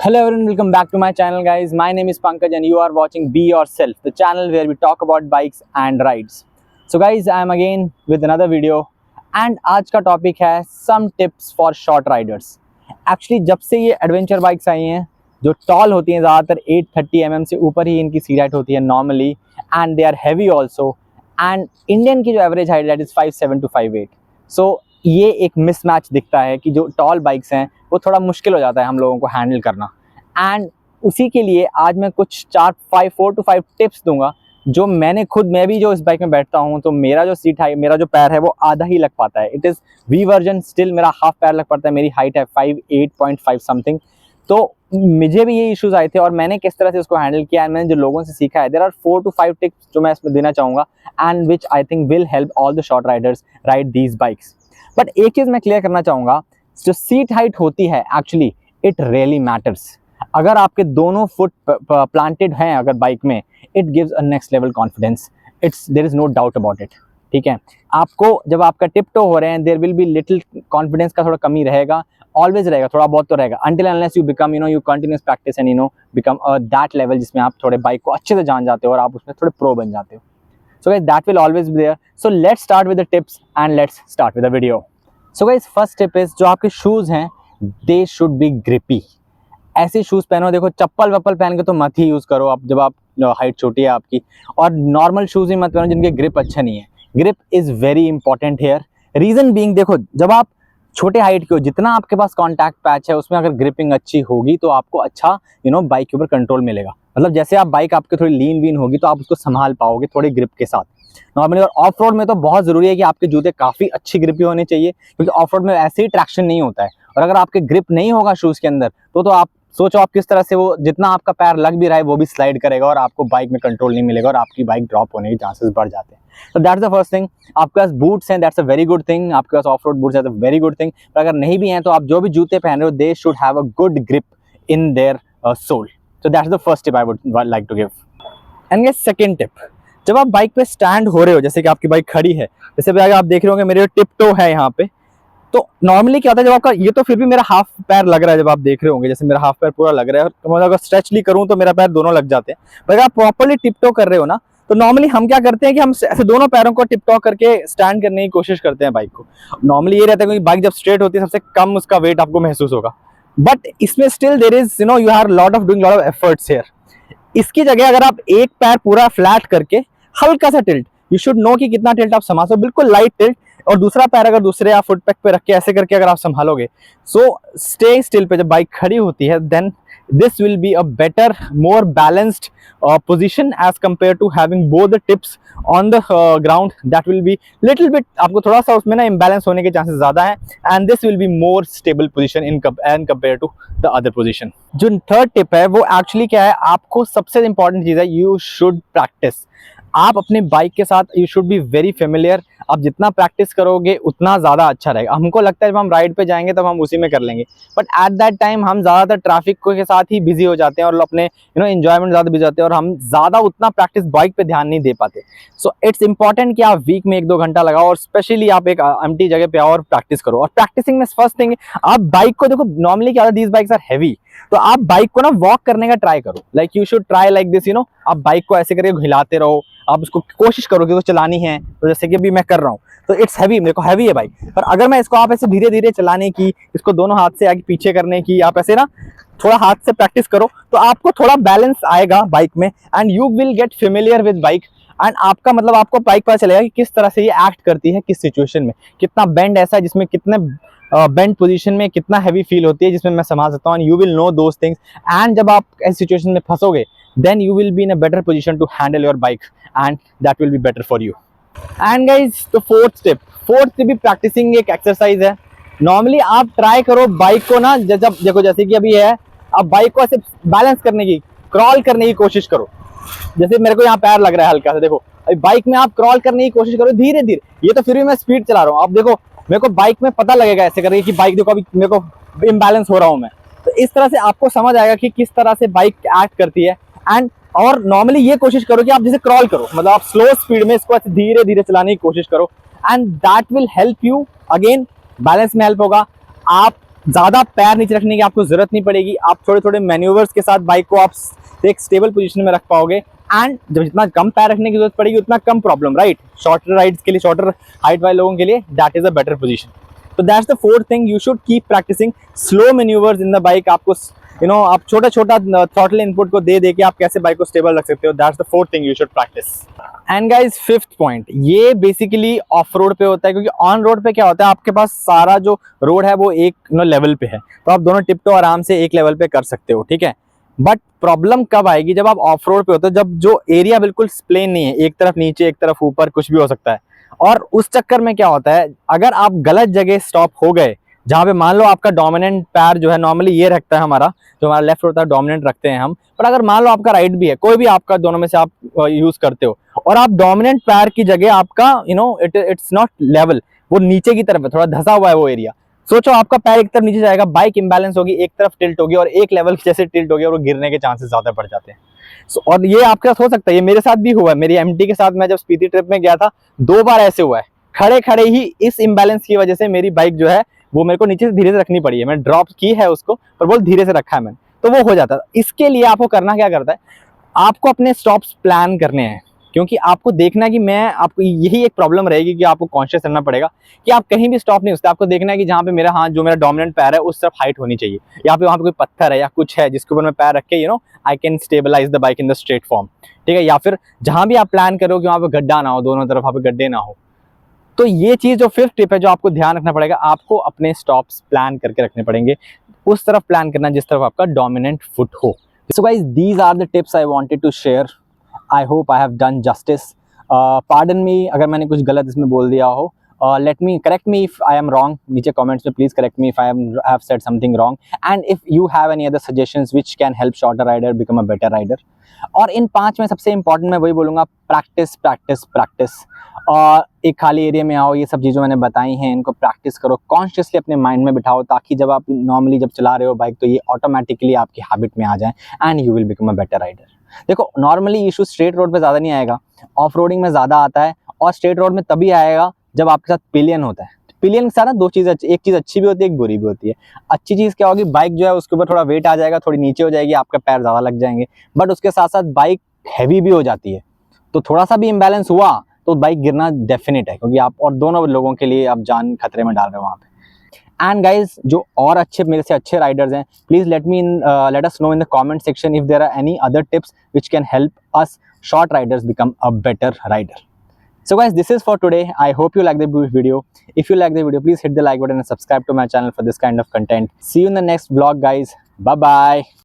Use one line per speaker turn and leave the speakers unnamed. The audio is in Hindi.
Hello everyone, welcome back to my channel guys. My name is Pankaj and you are watching Be Yourself, the channel where we talk about bikes and rides. So guys, I am again with another video and आज का टॉपिक है some tips for short riders. Actually जब से ये एडवेंचर बाइक्स आई हैं जो टॉल होती हैं, ज़्यादातर 830 mm से ऊपर ही इनकी सीट हाइट होती है normally, and they are heavy also, and Indian की जो average height that is 5'7" to 5'8". So ये एक मिसमैच दिखता है कि जो टॉल बाइक्स हैं वो थोड़ा मुश्किल हो जाता है हम लोगों को हैंडल करना, एंड उसी के लिए आज मैं कुछ 4 to 5 टिप्स दूंगा जो मैं भी जो इस बाइक में बैठता हूँ तो मेरा जो सीट है, मेरा जो पैर है वो आधा ही लग पाता है. It is V version, still मेरा हाफ पैर लग पाता है. मेरी हाइट है 5'8.5 समथिंग. तो मुझे भी ये इश्यूज आए थे और मैंने किस तरह से उसको हैंडल किया है, मैंने जो लोगों से सीखा है. देयर आर 4 to 5 टिप्स जो मैं इसमें देना चाहूँगा and which I think will help all the short Riders ride these bikes. But एक चीज़ मैं क्लियर करना चाहूँगा, जो सीट हाइट होती है एक्चुअली इट रियली मैटर्स. अगर आपके दोनों फुट प्लांटेड हैं अगर बाइक में, it gives a next level confidence. There is no doubt about it. ठीक है, आपको जब आपका टिप टो हो रहे हैं there will be little confidence का थोड़ा कमी रहेगा, ऑलवेज रहेगा, थोड़ा बहुत तो रहेगा, until unless you become you continuous practice and become that level जिसमें आप थोड़े बाइक को अच्छे से जान जाते हो और आप उसमें थोड़े प्रो बन जाते हो. So guys, that will always be there. So let's start with the tips and let's start with the video. So guys, first tip is जो आपके शूज़ हैं they should be grippy. ऐसे शूज़ पहनो, देखो चप्पल वप्पल पहन के तो मत ही यूज़ करो आप जब आप हाइट छोटी है आपकी, और नॉर्मल शूज़ ही मत पहनो जिनके ग्रिप अच्छा नहीं है. Grip is very important here. Reason being, देखो जब आप छोटे हाइट के हो, जितना आपके पास कॉन्टैक्ट पैच है उसमें अगर ग्रिपिंग अच्छी होगी तो आपको अच्छा बाइक के ऊपर कंट्रोल मिलेगा. मतलब जैसे आप बाइक आपकी थोड़ी लीन वीन होगी तो आप उसको संभाल पाओगे थोड़ी ग्रिप के साथ नॉर्मली. और ऑफ रोड में तो बहुत ज़रूरी है कि आपके जूते काफ़ी अच्छी ग्रिपी होने चाहिए, क्योंकि ऑफ रोड में ऐसे ही ट्रैक्शन नहीं होता है. और अगर आपके ग्रिप नहीं होगा शूज़ के अंदर तो आप सोचो आप किस तरह से वो जितना आपका पैर लग भी रहा है वो भी स्लाइड करेगा और आपको बाइक में कंट्रोल नहीं मिलेगा और आपकी बाइक ड्रॉप होने के चांसेस बढ़ जाते हैं. तो दैट्स द फर्स्ट थिंग. आपके पास बूट्स हैं, that's a very good thing. आपके पास ऑफ रोड बूट्स है तो वेरी गुड थिंग. पर अगर नहीं भी हैं तो आप जो भी जूते पहन रहे हो they should have a good grip in their sole. So that's the first tip I would like to give. And guys, second tip, जब आप बाइक पे स्टैंड हो रहे हो, जैसे कि आपकी बाइक खड़ी है, जैसे भी आप देख रहे होंगे मेरे टिप टो है यहाँ पे, तो नॉर्मली क्या होता है जब आपका ये तो फिर भी मेरा हाफ पैर लग रहा है, जब आप देख रहे होंगे जैसे मेरा हाफ पैर पूरा लग रहा है और मैं अगर स्ट्रेचली करूँ तो मेरा पैर दोनों लग जाते हैं. पर अगर आप प्रॉपर्ली टिप टो कर रहे हो ना तो नॉर्मली हम क्या करते हैं कि हम ऐसे दोनों पैरों को टिप टॉ करके स्टैंड करने की कोशिश करते हैं बाइक को. नॉर्मली ये रहता है क्योंकि बाइक जब स्ट्रेट होती है सबसे कम उसका वेट आपको महसूस होगा, बट इसमें still there is you have lot of efforts here. इसकी जगह अगर आप एक पैर पूरा फ्लैट करके हल्का सा टिल्ट, यू शुड नो कि कितना टिल्ट आप संभाल सकते हो, बिल्कुल लाइट टिल्ट, और दूसरा पैर अगर दूसरे आप फुट पैक पे रख के ऐसे करके अगर आप संभालोगे, सो स्टे स्टिल पे जब बाइक खड़ी होती है then this will be a better, more balanced position as compared to having both the tips on the ground. That will be little bit, आपको थोड़ा सा उसमें ना imbalance होने के chances ज़्यादा हैं, and this will be more stable position in compared to the other position. जो third tip है वो actually क्या है, आपको सबसे important चीज़ है you should practice. आप अपने बाइक के साथ you should be very familiar. आप जितना प्रैक्टिस करोगे उतना ज़्यादा अच्छा रहेगा. हमको लगता है जब हम राइड पे जाएंगे तब हम उसी में कर लेंगे, बट एट दैट टाइम हम ज़्यादातर ट्रैफिक के साथ ही बिजी हो जाते हैं और अपने एंजॉयमेंट ज़्यादा बिजी होते हैं और हम ज़्यादा उतना प्रैक्टिस बाइक पे ध्यान नहीं दे पाते. सो इट्स इंपॉर्टेंट कि आप वीक में 1-2 घंटा लगाओ और स्पेशली आप एक एम्प्टी जगह पे आओ और प्रैक्टिस करो. और प्रैक्टिसिंग में फर्स्ट थिंग, आप बाइक को देखो, नॉर्मली क्या होता है, दीज बाइक्स आर हैवी, तो आप बाइक को ना वॉक करने का ट्राई करो. Like you should try like this, आप बाइक को ऐसे करके हिलाते रहो, आप उसको कोशिश करो कि वो चलानी है. तो जैसे कि अभी मैं कर रहा हूँ तो इट्स हैवी, मेरे को हैवी है बाइक, पर अगर मैं इसको आप ऐसे धीरे धीरे चलाने की, इसको दोनों हाथ से आगे पीछे करने की, आप ऐसे ना थोड़ा हाथ से प्रैक्टिस करो तो आपको थोड़ा बैलेंस आएगा बाइक में and you will get familiar with bike. And आपका मतलब आपको बाइक पता चलेगा कि किस तरह से ये एक्ट करती है, किस सिचुएशन में, कितना बेंड ऐसा है जिसमें कितने बेंड पोजीशन में कितना हैवी फील होती है जिसमें मैं संभाल सकता हूँ. And you will know those things, and जब आप ऐसी सिचुएशन में फंसोगे then you will be in a better position to handle your bike and that will be better for you. And guys, the fourth step भी practicing एक exercise है. Normally आप try करो बाइक को ना, जब देखो जैसे कि अभी है, आप बाइक को ऐसे बैलेंस करने की, क्रॉल करने की कोशिश करो. जैसे मेरे को यहाँ पैर लग रहा है हल्का सा, देखो अभी बाइक में आप क्रॉल करने की कोशिश करो धीरे धीरे. ये तो फिर भी मैं स्पीड चला रहा हूँ, आप देखो मेरे को बाइक में पता लगेगा ऐसे करके कि बाइक देखो अभी मेरे को इम्बैलेंस हो रहा हूँ मैं. तो इस तरह से आपको समझ आएगा कि किस तरह से बाइक एक्ट करती है. एंड और नॉर्मली ये कोशिश करो कि आप जैसे क्रॉल करो, मतलब आप स्लो स्पीड में इसको ऐसे धीरे धीरे चलाने की कोशिश करो, and that will help you. Again balance में हेल्प होगा, आप ज़्यादा पैर नीचे रखने की आपको ज़रूरत नहीं पड़ेगी। आप थोड़े थोड़े मैन्यूवर्स के साथ बाइक को आप एक स्टेबल पोजीशन में रख पाओगे। एंड जब जितना कम पैर रखने की जरूरत पड़ेगी उतना कम प्रॉब्लम, राइट? शॉर्टर राइड्स के लिए, शॉर्टर हाइट वाले लोगों के लिए that is a better position. तो that's the fourth thing, you should keep practicing slow manoeuvres in the bike. आपको आप छोटा छोटा थ्रॉटल इनपुट को दे के आप कैसे बाइक को स्टेबल रख सकते हो, that's the fourth thing you should practice. And guys fifth point, ये बेसिकली ऑफ रोड पे होता है, क्योंकि ऑन रोड पे क्या होता है, आपके पास सारा जो रोड है वो एक लेवल पे है, तो आप दोनों टिप तो आराम से एक लेवल पे कर सकते हो, ठीक है। बट प्रॉब्लम कब आएगी, जब आप ऑफ रोड पे होते हो, जब जो एरिया बिल्कुल प्लेन नहीं है, एक तरफ नीचे एक तरफ ऊपर कुछ भी हो सकता है। और उस चक्कर में क्या होता है, अगर आप गलत जगह स्टॉप हो गए, जहाँ पे मान लो आपका डोमिनेंट पैर जो है, नॉर्मली ये रखता है हमारा, जो हमारा लेफ्ट होता है डोमिनेंट रखते हैं हम, पर अगर मान लो आपका राइट भी है, कोई भी आपका दोनों में से आप यूज करते हो, और आप डोमिनेंट पैर की जगह आपका इट्स नॉट लेवल, वो नीचे की तरफ है, थोड़ा धंसा हुआ है वो एरिया। सोचो आपका पैर एक तरफ नीचे जाएगा, बाइक इंबैलेंस होगी, एक तरफ टिल्ट होगी, और एक लेवल जैसे टिल्ट होगी, और वो गिरने के चांसेस ज्यादा बढ़ जाते हैं। और ये आपके साथ हो सकता है, ये मेरे साथ भी हुआ है। मेरी एमटी के साथ मैं जब स्पीति ट्रिप में गया था, 2 बार ऐसे हुआ है। खड़े खड़े ही इस इम्बैलेंस की वजह से मेरी बाइक जो है वो मेरे को नीचे से धीरे से रखनी पड़ी है। मैंने ड्रॉप की है उसको, पर बहुत धीरे से रखा है मैंने, तो वो हो जाता है। इसके लिए आपको करना क्या करता है, आपको अपने स्टॉप्स प्लान करने हैं, क्योंकि आपको देखना है कि आपको यही एक प्रॉब्लम रहेगी कि आपको कॉन्शियस रहना पड़ेगा कि आप कहीं भी स्टॉप नहीं हो सकते। आपको देखना है कि जहाँ पे मेरा हाथ, जो मेरा डोमिनेंट पैर है, उस तरफ हाइट होनी चाहिए, या पे वहाँ पे कोई पत्थर है या कुछ है जिसके ऊपर मैं पैर रख के I can stabilise the bike in the straight form, ठीक है। या फिर जहाँ भी आप प्लान करो कि वहाँ पे गड्ढा ना हो, दोनों तरफ वहाँ पे गड्ढे ना हो। तो ये चीज जो फिफ्थ टिप है, जो आपको ध्यान रखना पड़ेगा, आपको अपने स्टॉप्स प्लान करके रखने पड़ेंगे, उस तरफ प्लान करना जिस तरफ आपका डोमिनेंट फुट हो। So guys, these are the tips I wanted to share. I hope I have done justice. Pardon me अगर मैंने कुछ गलत इसमें बोल दिया हो, let me correct me if I am wrong. नीचे comments में please correct me if I have said something wrong, and if you have any other suggestions which can help shorter rider become a better rider. और इन 5 में सबसे important मैं वही बोलूँगा, प्रैक्टिस प्रैक्टिस प्रैक्टिस। और एक खाली एरिया में आओ, ये सब चीज़ें मैंने बताई हैं, इनको प्रैक्टिस करो, कॉन्शियसली अपने माइंड में बिठाओ, ताकि जब आप नॉर्मली जब चला रहे हो बाइक, तो ये ऑटोमेटिकली आपकी हैबिट में आ जाए, and you will become a better rider. देखो, नॉर्मली इशू स्ट्रेट रोड पे ज़्यादा नहीं आएगा, ऑफ रोडिंग में ज़्यादा आता है, और स्ट्रेट रोड में तभी आएगा जब आपके साथ पिलियन होता है। पिलियन के साथ ना 2 चीज़, एक चीज़ अच्छी भी होती है, एक बुरी भी होती है। अच्छी चीज़ क्या होगी, बाइक जो है उसके ऊपर थोड़ा वेट आ जाएगा, थोड़ी नीचे हो जाएगी, आपका पैर ज़्यादा लग जाएंगे, बट उसके साथ साथ बाइक हैवी भी हो जाती है, तो थोड़ा सा भी इम्बैलेंस हुआ तो बाइक गिरना डेफिनेट है, क्योंकि आप और दोनों लोगों के लिए आप जान खतरे में डाल रहे हो वहाँ पे। एंड गाइज, जो और अच्छे मेरे से अच्छे राइडर्स हैं, please let us know in the comment section if there are any other tips which can help us short riders become a better rider. So guys, this is for today. I hope you like the video. If you like the video, please hit the like button and subscribe to my channel for this kind of content. See you in the next vlog, guys. Bye bye.